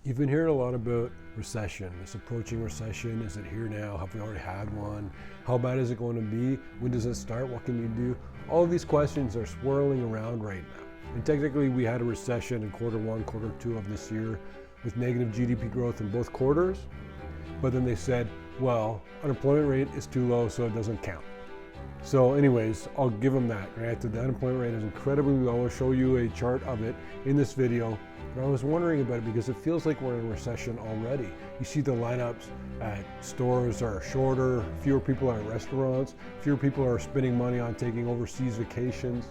You've been hearing a lot about recession, this approaching recession. Is it here now? Have we already had one? How bad is it going to be? When does it start? What can you do? All of these questions are swirling around right now. And technically we had a recession in quarter one, quarter two of this year with negative GDP growth in both quarters. But then they said, well, unemployment rate is too low, so it doesn't count. So anyways, I'll give them that. Granted, the unemployment rate is incredibly low. I'll show you a chart of it in this video. But I was wondering about it because it feels like we're in a recession already. You see the lineups at stores are shorter, fewer people are at restaurants, fewer people are spending money on taking overseas vacations.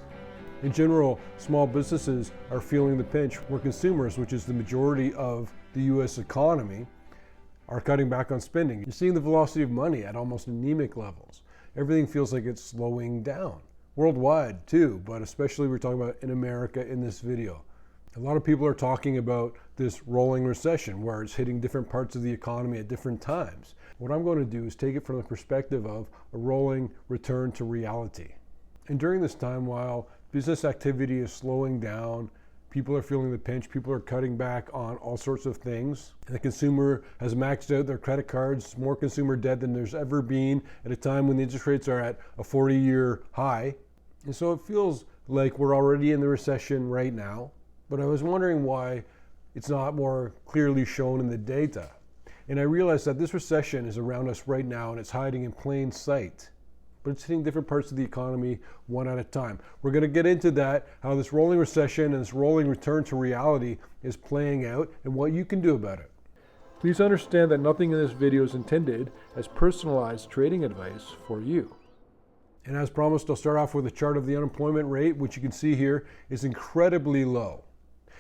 In general, small businesses are feeling the pinch where consumers, which is the majority of the US economy, are cutting back on spending. You're seeing the velocity of money at almost anemic levels. Everything feels like it's slowing down. Worldwide too, but especially we're talking about in America in this video. A lot of people are talking about this rolling recession where it's hitting different parts of the economy at different times. What I'm going to do is take it from the perspective of a rolling return to reality. And during this time, while business activity is slowing down, people are feeling the pinch, people are cutting back on all sorts of things. And the consumer has maxed out their credit cards, more consumer debt than there's ever been at a time when the interest rates are at a 40-year high. And so it feels like we're already in the recession right now. But I was wondering why it's not more clearly shown in the data. And I realized that this recession is around us right now and it's hiding in plain sight. But it's hitting different parts of the economy one at a time. We're going to get into that, how this rolling recession and this rolling return to reality is playing out and what you can do about it. Please understand that nothing in this video is intended as personalized trading advice for you. And as promised, I'll start off with a chart of the unemployment rate, which you can see here is incredibly low.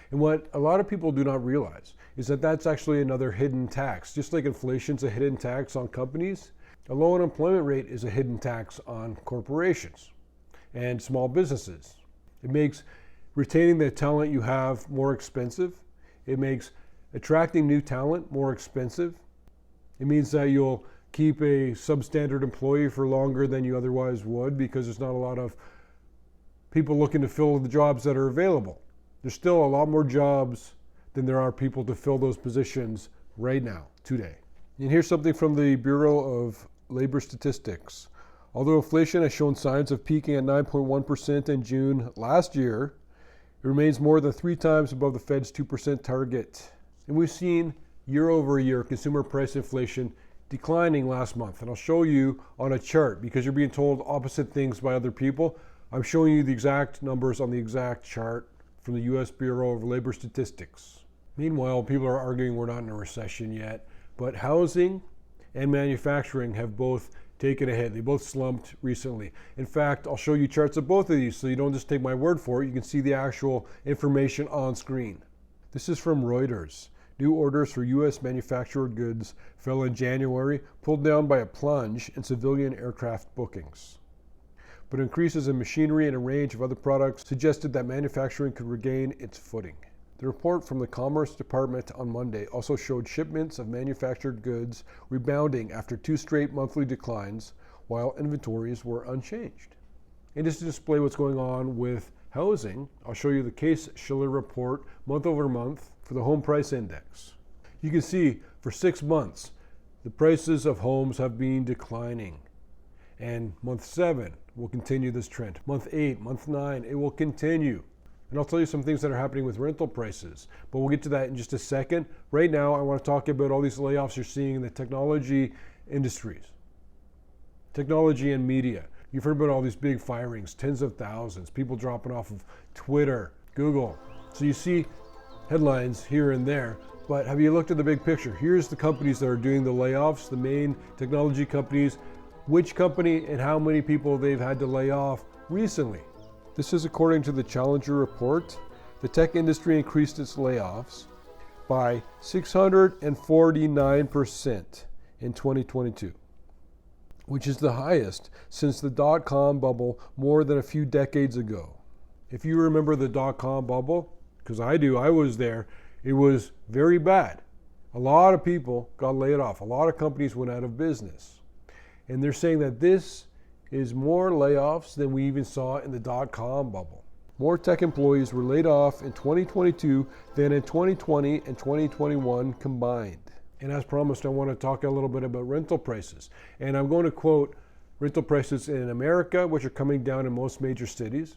And what a lot of people do not realize is that that's actually another hidden tax. Just like inflation's a hidden tax on companies, a low unemployment rate is a hidden tax on corporations and small businesses. It makes retaining the talent you have more expensive. It makes attracting new talent more expensive. It means that you'll keep a substandard employee for longer than you otherwise would because there's not a lot of people looking to fill the jobs that are available. There's still a lot more jobs than there are people to fill those positions right now, today. And here's something from the Bureau of Labor Statistics. Although inflation has shown signs of peaking at 9.1% in June last year, it remains more than 3 times above the Fed's 2% target. And we've seen year over year consumer price inflation declining last month. And I'll show you on a chart because you're being told opposite things by other people. I'm showing you the exact numbers on the exact chart from the US Bureau of Labor Statistics. Meanwhile, people are arguing we're not in a recession yet, but housing and manufacturing have both taken a hit. They both slumped recently. In fact, I'll show you charts of both of these so you don't just take my word for it. You can see the actual information on screen. This is from Reuters. New orders for US manufactured goods fell in January, pulled down by a plunge in civilian aircraft bookings. But increases in machinery and a range of other products suggested that manufacturing could regain its footing. The report from the Commerce Department on Monday also showed shipments of manufactured goods rebounding after 2 straight monthly declines, while inventories were unchanged. And just to display what's going on with housing, I'll show you the Case-Shiller report month over month for the home price index. You can see for 6 months, the prices of homes have been declining. And month 7 will continue this trend. Month 8, month 9, it will continue. And I'll tell you some things that are happening with rental prices, but we'll get to that in just a second. Right now, I want to talk about all these layoffs you're seeing in the technology industries, technology and media. You've heard about all these big firings, tens of thousands, people dropping off of Twitter, Google. So you see headlines here and there, but have you looked at the big picture? Here's the companies that are doing the layoffs, the main technology companies, which company and how many people they've had to lay off recently. This is according to the Challenger report. The tech industry increased its layoffs by 649% in 2022, which is the highest since the dot-com bubble more than a few decades ago. If you remember the dot-com bubble, because I do, I was there, it was very bad. A lot of people got laid off. A lot of companies went out of business. And they're saying that this is more layoffs than we even saw in the dot-com bubble. More tech employees were laid off in 2022 than in 2020 and 2021 combined. And as promised, I want to talk a little bit about rental prices. And I'm going to quote rental prices in America, which are coming down in most major cities.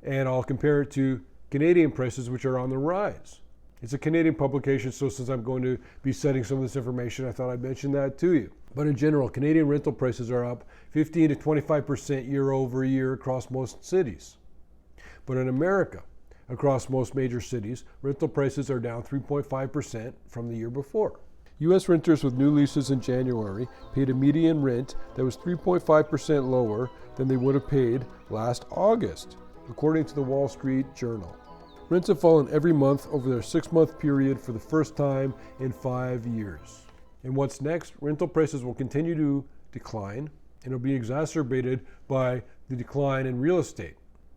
And I'll compare it to Canadian prices, which are on the rise. It's a Canadian publication, so since I'm going to be citing some of this information, I thought I'd mention that to you. But in general, Canadian rental prices are up 15 to 25% year over year across most cities. But in America, across most major cities, rental prices are down 3.5% from the year before. U.S. renters with new leases in January paid a median rent that was 3.5% lower than they would have paid last August, according to the Wall Street Journal. Rents have fallen every month over their 6-month period for the first time in 5 years. And what's next? Rental prices will continue to decline, and it'll be exacerbated by the decline in real estate.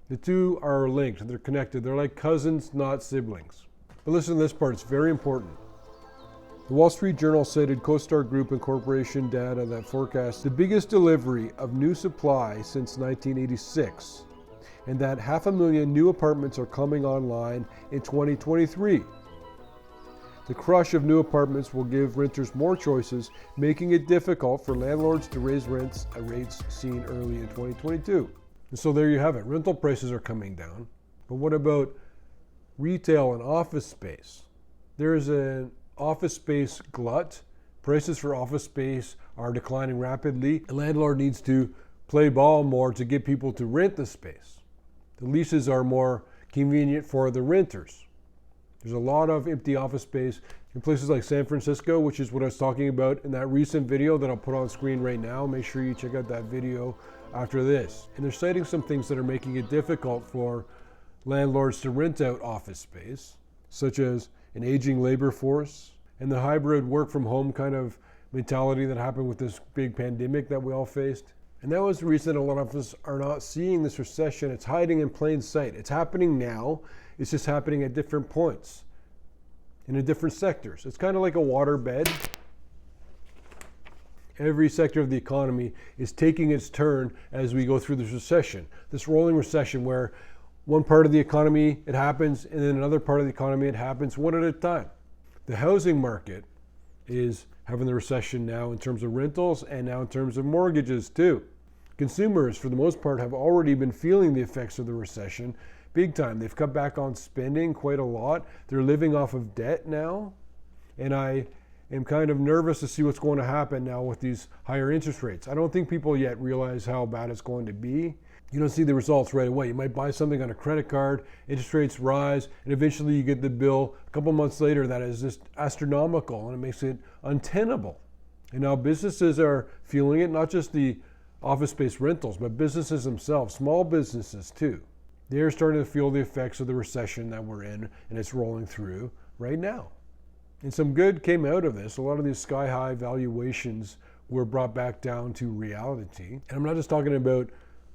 The two are linked, they're connected. They're like cousins, not siblings. But listen to this part, it's very important. The Wall Street Journal cited CoStar Group and Corporation data that forecast the biggest delivery of new supply since 1986, and that 500,000 new apartments are coming online in 2023. The crush of new apartments will give renters more choices, making it difficult for landlords to raise rents at rates seen early in 2022. And so there you have it. Rental prices are coming down. But what about retail and office space? There is an office space glut. Prices for office space are declining rapidly. The landlord needs to play ball more to get people to rent the space. The leases are more convenient for the renters. There's a lot of empty office space in places like San Francisco, which is what I was talking about in that recent video that I'll put on screen right now. Make sure you check out that video after this. And they're citing some things that are making it difficult for landlords to rent out office space, such as an aging labor force and the hybrid work from home kind of mentality that happened with this big pandemic that we all faced. And that was the reason a lot of us are not seeing this recession. It's hiding in plain sight. It's happening now. It's just happening at different points in different sectors. It's kind of like a water bed. Every sector of the economy is taking its turn as we go through this recession, this rolling recession where one part of the economy it happens and then another part of the economy it happens one at a time. The housing market is having the recession now in terms of rentals and now in terms of mortgages too. Consumers, for the most part, have already been feeling the effects of the recession big time. They've cut back on spending quite a lot. They're living off of debt now. And I am kind of nervous to see what's going to happen now with these higher interest rates. I don't think people yet realize how bad it's going to be. You don't see the results right away. You might buy something on a credit card, interest rates rise, and eventually you get the bill a couple months later that is just astronomical, and it makes it untenable. And now businesses are feeling it, not just the office space rentals, but businesses themselves, small businesses too. They're starting to feel the effects of the recession that we're in, and it's rolling through right now. And some good came out of this. A lot of these sky-high valuations were brought back down to reality. And I'm not just talking about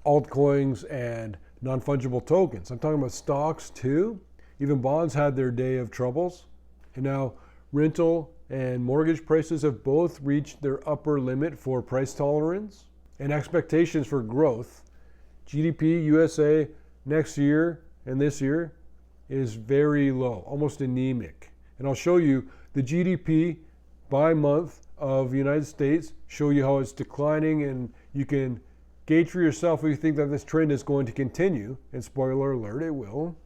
altcoins and non-fungible tokens. I'm talking about stocks too. Even bonds had their day of troubles. And now rental and mortgage prices have both reached their upper limit for price tolerance and expectations for growth. GDP USA next year and this year is very low, almost anemic. And I'll show you the GDP by month of the United States, show you how it's declining, and you can gauge for yourself if you think that this trend is going to continue. And spoiler alert, it will.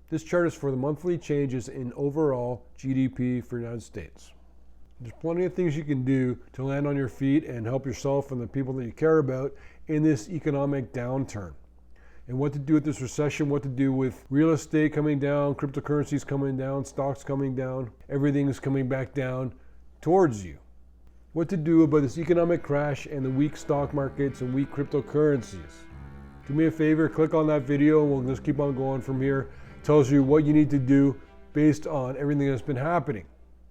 This chart is for the monthly changes in overall GDP for the United States. There's plenty of things you can do to land on your feet and help yourself and the people that you care about in this economic downturn. And what to do with this recession, what to do with real estate coming down, cryptocurrencies coming down, stocks coming down, everything is coming back down towards you. What to do about this economic crash and the weak stock markets and weak cryptocurrencies. Do me a favor, click on that video and we'll just keep on going from here. It tells you what you need to do based on everything that's been happening.